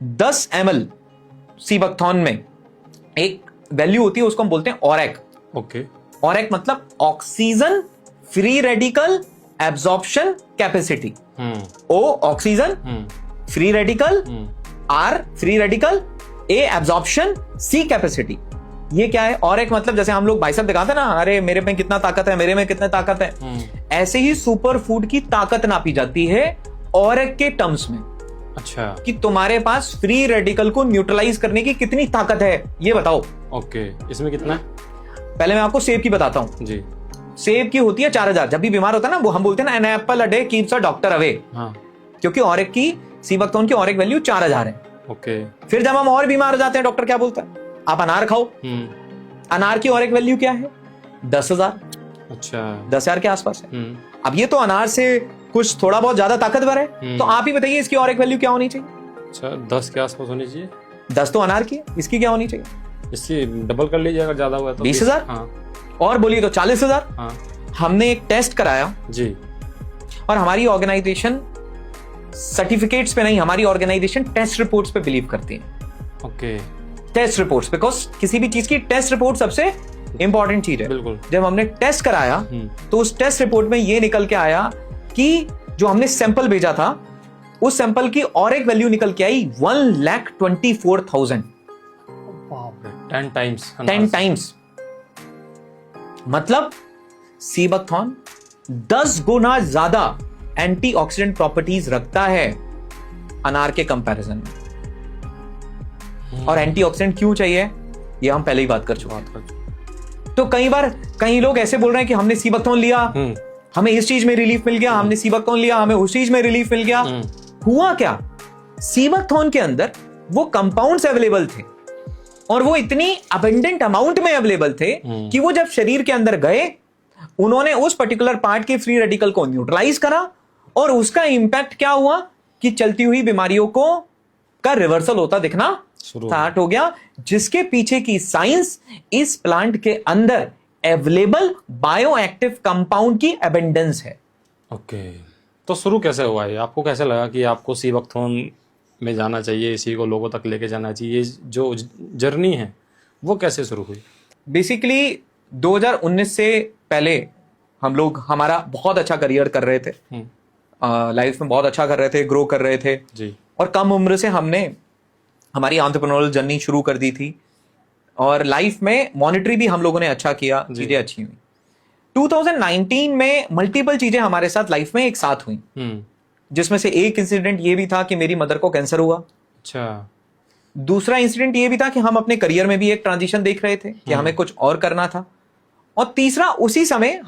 10 ml sea buckthorn में एक value होती है, उसको हम बोलते हैं ऑरेक। ओके। ऑरेक मतलब oxygen free radical absorption capacity. O oxygen, free radical, R free radical, A absorption, C capacity. ये क्या है? ऑरेक मतलब जैसे हम लोग बाइसेप दिखाते हैं ना, अरे मेरे में कितना ताकत है, मेरे में कितना ताकत है, ऐसे ही सुपर फूड की ताकत नापी जाती है ऑरेक के टर्म्स में। अच्छा, कि तुम्हारे पास फ्री रेडिकल को न्यूट्रलाइज करने की कितनी ताकत है, ये बताओ। ओके, इसमें कितना है? पहले मैं आपको सेब की बताता हूं जी। सेब की होती है 4000। जब भी बीमार होता है ना, वो हम बोलते हैं ना, an apple a day keeps a doctor away. हाँ। क्योंकि ऑरेक की, सीबकथॉर्न की ऑरेक वैल्यू 4000 है। ओके। फिर जब हम और बीमार हो जाते हैं, डॉक्टर क्या बोलता है? आप अनार खाओ। अनार की ऑरेक वैल्यू क्या है? 10,000। अच्छा, 10,000 के आसपास है। अब ये तो अनार से कुछ थोड़ा बहुत ज्यादा ताकतवर है, तो आप ही बताइए इसकी ऑरेक वैल्यू क्या होनी चाहिए? अच्छा, 10 के आसपास होनी चाहिए। 10 तो अनार की है, इसकी क्या होनी चाहिए? इससे डबल कर लीजिए अगर ज्यादा हुआ तो 20,000। हाँ। और बोलिए तो 40,000। हाँ हमने एक टेस्ट कराया जी, और हमारी ऑर्गेनाइजेशन सर्टिफिकेट्स पे नहीं, हमारी ऑर्गेनाइजेशन टेस्ट रिपोर्ट्स पे बिलीव करती है। ओके। टेस्ट रिपोर्ट्स, बिकॉज किसी भी चीज की टेस्ट रिपोर्ट सबसे इंपॉर्टेंट चीज है। बिल्कुल। जब हमने टेस्ट कराया तो उस टेस्ट रिपोर्ट में ये निकल के आया कि जो हमने सैंपल भेजा था, उस सैंपल की ऑरेक वैल्यू निकल के आई 1,24,000। 10 टाइम्स। 10 टाइम्स। मतलब सीबकथॉर्न 10 गुना ज्यादा एंटीऑक्सीडेंट प्रॉपर्टीज रखता है अनार के कंपैरिजन में। और एंटीऑक्सीडेंट क्यों चाहिए, ये हम पहले ही बात कर चुके हैं। तो कई बार कई लोग ऐसे बोल रहे हैं कि हमने सीबकथॉर्न लिया, हमें इस चीज में रिलीफ मिल गया, हमने सीबकथॉर्न लिया, हमें उस चीज में रिलीफ मिल गया। हुआ क्या? सीबकथॉर्न के अंदर वो कंपाउंड्स अवेलेबल थे और वो इतनी अबंडेंट अमाउंट में अवेलेबल थे कि वो जब शरीर के अंदर गए, उन्होंने उस पर्टिकुलर पार्ट के फ्री रेडिकल को न्यूट्रलाइज करा और उसका इंपैक्ट क्या हुआ कि चलती हुई बीमारियों को का रिवर्सल होता दिखना स्टार्ट हो गया, जिसके पीछे की साइंस इस प्लांट के अंदर अवेलेबल बायोएक्टिव कंपाउंड की एबंडेंस है। ओके, तो शुरू कैसे हुआ है? आपको कैसे लगा कि आपको सीबकथॉर्न में जाना चाहिए, इसी को लोगों तक लेके जाना चाहिए? जो जर्नी है वो कैसे शुरू हुई? बेसिकली 2019 से पहले हम लोग हमारा बहुत अच्छा करियर कर रहे थे, लाइफ में बहुत अच्छा कर रहे थे, ग्रो कर रहे थे जी। और कम उम्र से हमने हमारी एंटरप्रेन्योरियल जर्नी शुरू कर दी थी और लाइफ में मॉनिटरी भी हम लोगों ने अच्छा किया, चीजें अच्छी हुई। 2019 में मल्टीपल चीजें हमारे साथ लाइफ में एक साथ हुई, जिसमें से एक इंसिडेंट ये भी था कि मेरी मदर को कैंसर हुआ। अच्छा। दूसरा इंसिडेंट ये भी था कि हम अपने करियर में भी एक ट्रांजिशन देख रहे थे कि हमें कुछ और करना था। और तीसरा, उसी समय